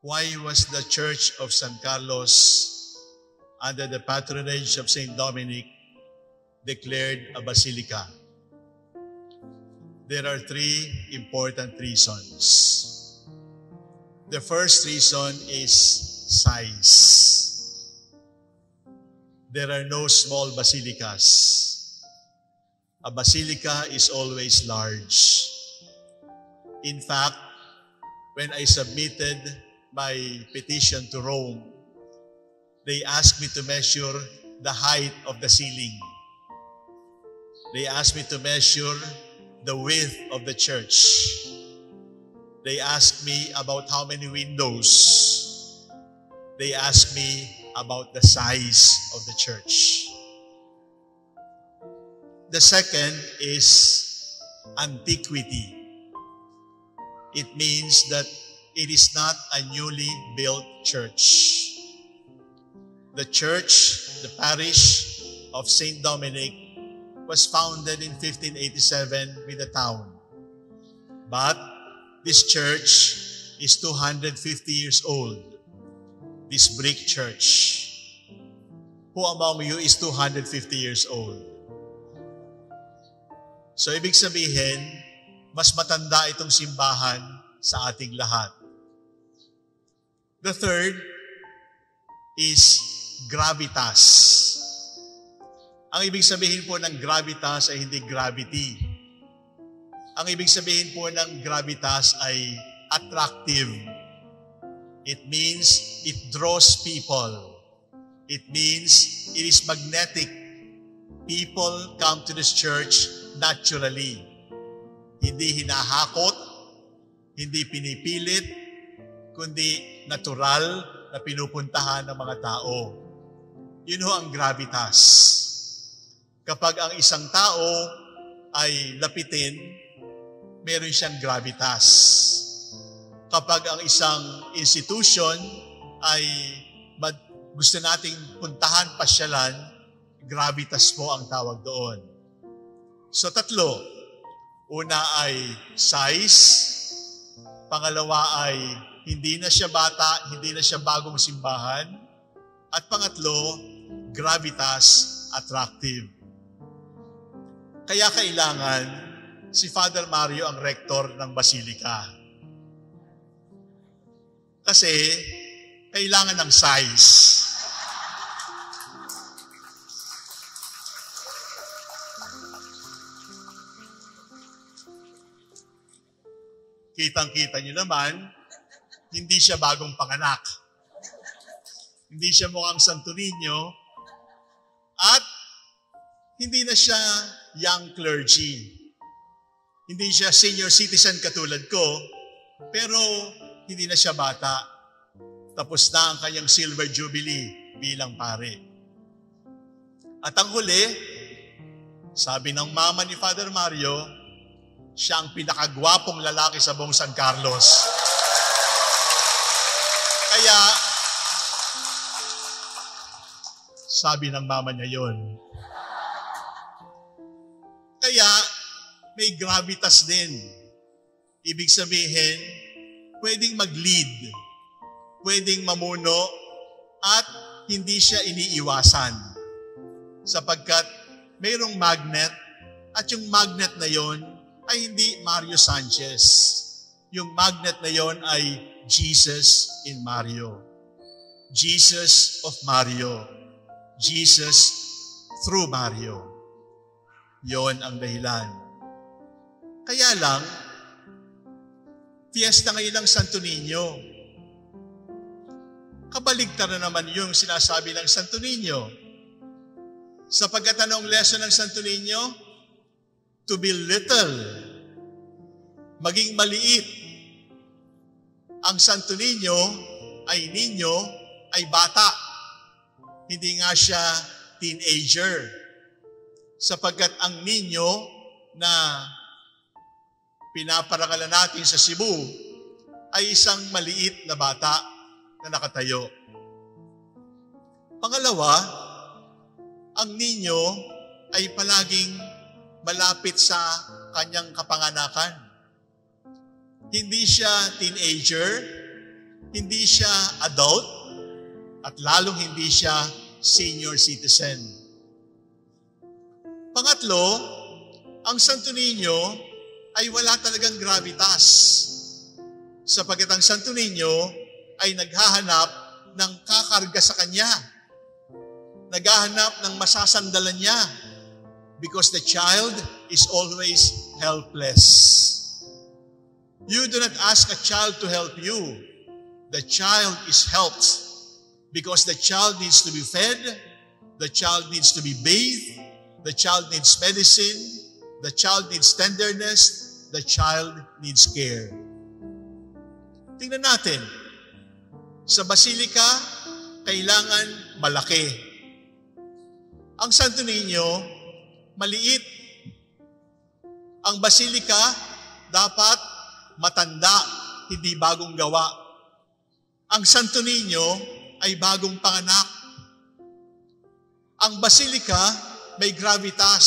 Why was the Church of San Carlos, under the patronage of St. Dominic, declared a basilica? There are three important reasons. The first reason is size. There are no small basilicas. A basilica is always large. In fact, when I submitted my petition to Rome, they asked me to measure the height of the ceiling. They asked me to measure the width of the church. They asked me about how many windows. They asked me about the size of the church. The second is antiquity. It means that it is not a newly built church. The church, the parish of St. Dominic, was founded in 1587 with the town. But this church is 250 years old. This brick church. Who among you is 250 years old? So ibig sabihin, mas matanda itong simbahan sa ating lahat. The third is gravitas. Ang ibig sabihin po ng gravitas ay hindi gravity. Ang ibig sabihin po ng gravitas ay attractive. It means it draws people. It means it is magnetic. People come to this church naturally. Hindi hinahakot, hindi pinipilit, kundi natural na pinupuntahan ng mga tao. Yun ho ang gravitas. Kapag ang isang tao ay lapitin, meron siyang gravitas. Kapag ang isang institution ay gusto nating puntahan, pasyalan, gravitas po ang tawag doon. So tatlo, una ay size, pangalawa ay hindi na siya bata, hindi na siya bagong simbahan, at pangatlo, gravitas, attractive. Kaya kailangan si Father Mario ang rektor ng Basilica. Kasi kailangan ng size. Kitang-kita nyo naman, hindi siya bagong panganak. Hindi siya mukhang Santo Niño, at hindi na siya young clergy. Hindi siya senior citizen katulad ko, pero hindi na siya bata. Tapos na ang kanyang silver jubilee bilang pare. At ang huli, sabi ng mama ni Father Mario, siya ang pinakagwapong lalaki sa buong San Carlos. Kaya, sabi ng mama niya yun. Kaya, may gravitas din. Ibig sabihin, pwedeng mag-lead, pwedeng mamuno, at hindi siya iniiwasan. Sapagkat mayroong magnet, at yung magnet na yon ay hindi Mario Sanchez. Yung magnet na yon ay Jesus in Mario. Jesus of Mario. Jesus through Mario. Yon ang dahilan. Kaya lang, fiesta ngayon ng Santo Niño. Kabaligtad na naman yung sinasabi ng Santo Niño. Sapagkat anong lesson ng Santo Niño? To be little. Maging maliit. Ang Santo Niño ay bata. Hindi nga siya teenager. Sapagkat ang ninyo na pinaparangalan natin sa Cebu ay isang maliit na bata na nakatayo. Pangalawa, ang ninyo ay palaging malapit sa kanyang kapanganakan. Hindi siya teenager, hindi siya adult, at lalong hindi siya senior citizen. Pangatlo, ang Santo Niño ay wala talagang gravitas, sapagkat ang Santo Niño ay naghahanap ng kakarga sa kanya. Naghahanap ng masasandalan niya because the child is always helpless. You do not ask a child to help you. The child is helped because the child needs to be fed, the child needs to be bathed, the child needs medicine, the child needs tenderness, the child needs care. Tingnan natin. Sa Basilica, kailangan malaki. Ang Santo Niño, maliit. Ang Basilica, dapat matanda, hindi bagong gawa. Ang Santo Niño ay bagong panganak. Ang Basilica, may gravitas.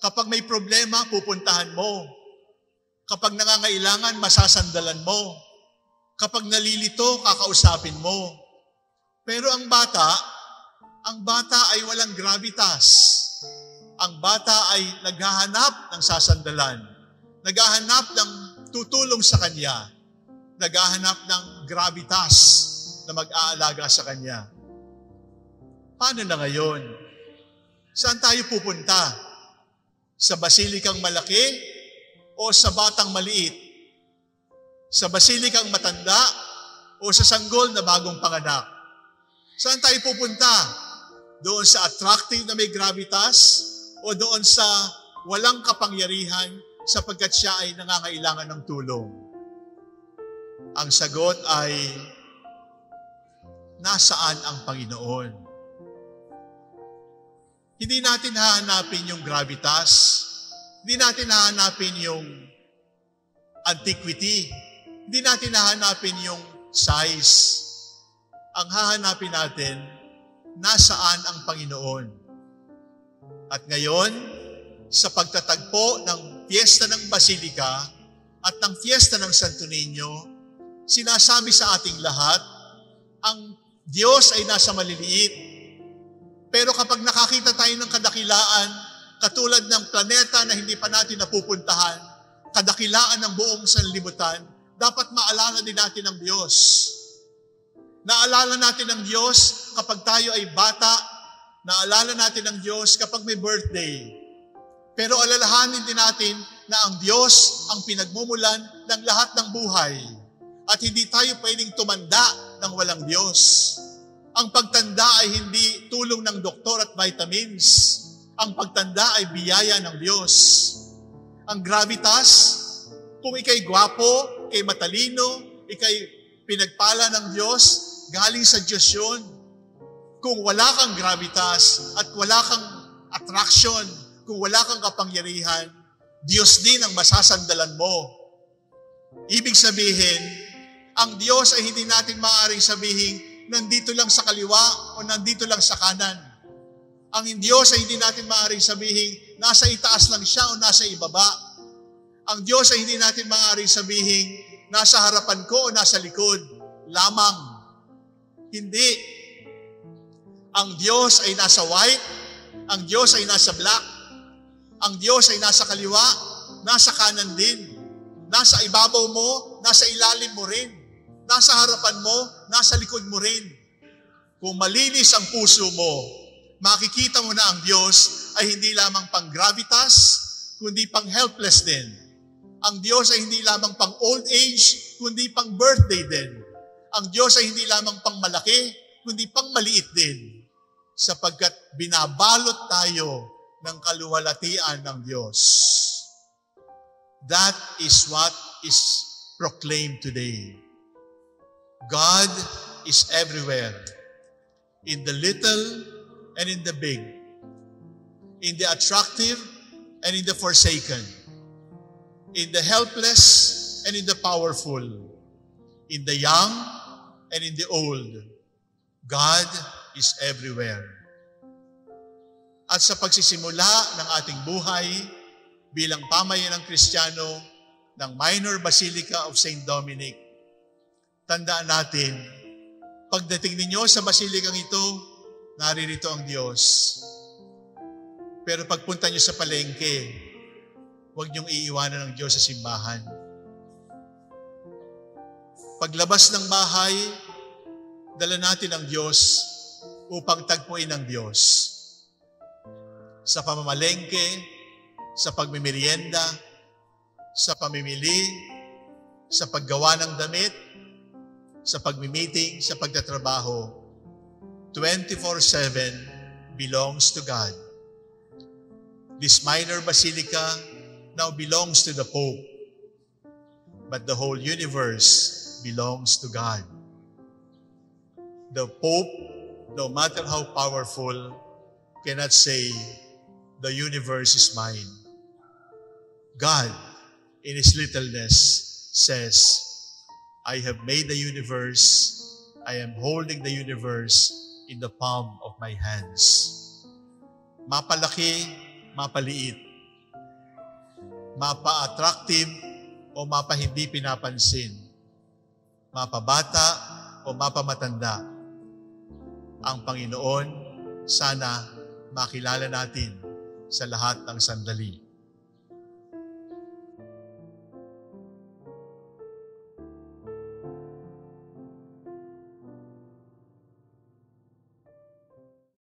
Kapag may problema, pupuntahan mo. Kapag nangangailangan, masasandalan mo. Kapag nalilito, kakausapin mo. Pero ang bata ay walang gravitas. Ang bata ay naghahanap ng sasandalan. Naghahanap ng tutulong sa kanya. Naghahanap ng gravitas na mag-aalaga sa kanya. Paano na ngayon? Saan tayo pupunta? Sa basilikang malaki o sa batang maliit? Sa basilikang matanda o sa sanggol na bagong panganak? Saan tayo pupunta? Doon sa attractive na may gravitas o doon sa walang kapangyarihan sapagkat siya ay nangangailangan ng tulong? Ang sagot ay, nasaan ang Panginoon? Hindi natin hahanapin yung gravitas. Hindi natin hahanapin yung antiquity. Hindi natin hahanapin yung size. Ang hahanapin natin, nasaan ang Panginoon? At ngayon, sa pagtatagpo ng Fiesta ng Basilica at ng Fiesta ng Santo Niño, sinasabi sa ating lahat, ang Diyos ay nasa maliliit. Pero kapag nakakita tayo ng kadakilaan, katulad ng planeta na hindi pa natin napupuntahan, kadakilaan ng buong sanlibutan, dapat maalala din natin ang Diyos. Naalala natin ang Diyos kapag tayo ay bata, naalala natin ang Diyos kapag may birthday. Pero alalahanin din natin na ang Diyos ang pinagmumulan ng lahat ng buhay. At hindi tayo pwedeng tumanda ng walang Diyos. Ang pagtanda ay hindi tulong ng doktor at vitamins. Ang pagtanda ay biyaya ng Diyos. Ang gravitas, kung ikay gwapo, ikay matalino, ikay pinagpala ng Diyos, galing sa Diyos yun. Kung wala kang gravitas at wala kang attraction, kung wala kang kapangyarihan, Diyos din ang masasandalan mo. Ibig sabihin, ang Diyos ay hindi natin maaaring sabihin, nandito lang sa kaliwa o nandito lang sa kanan. Ang Diyos ay hindi natin maaaring sabihin, nasa itaas lang siya o nasa ibaba. Ang Diyos ay hindi natin maaaring sabihin, nasa harapan ko o nasa likod. Lamang. Hindi. Ang Diyos ay nasa white, ang Diyos ay nasa black, ang Diyos ay nasa kaliwa, nasa kanan din. Nasa ibabaw mo, nasa ilalim mo rin. Nasa harapan mo, nasa likod mo rin. Kung malinis ang puso mo, makikita mo na ang Diyos ay hindi lamang pang gravitas, kundi pang helpless din. Ang Diyos ay hindi lamang pang old age, kundi pang birthday din. Ang Diyos ay hindi lamang pang malaki, kundi pang maliit din. Sapagkat binabalot tayo ng kaluwalhatian ng Diyos. That is what is proclaimed today. God is everywhere, in the little and in the big, in the attractive and in the forsaken, in the helpless and in the powerful, in the young and in the old. God is everywhere. At sa pagsisimula ng ating buhay bilang pamayanan ng Kristiyano ng Minor Basilica of St. Dominic, tandaan natin, pagdating ninyo sa basilikang ito, naririto ang Diyos. Pero pagpunta nyo sa palengke, huwag niyong iiwanan ng Diyos sa simbahan. Paglabas ng bahay, dala natin ang Diyos upang tagpuin ang Diyos. Sa pamamalengke, sa pagmimerienda, sa pamimili, sa paggawa ng damit, sa pagmimiting, sa pagtatrabaho, 24/7 belongs to God. This minor basilica now belongs to the Pope, but the whole universe belongs to God. The Pope, no matter how powerful, cannot say, the universe is mine. God, in His littleness, says, I have made the universe, I am holding the universe in the palm of my hands. Mapalaki, mapaliit. Mapa-attractive o mapa-hindi pinapansin. Mapabata o mapamatanda. Ang Panginoon, sana makilala natin sa lahat ng sandali.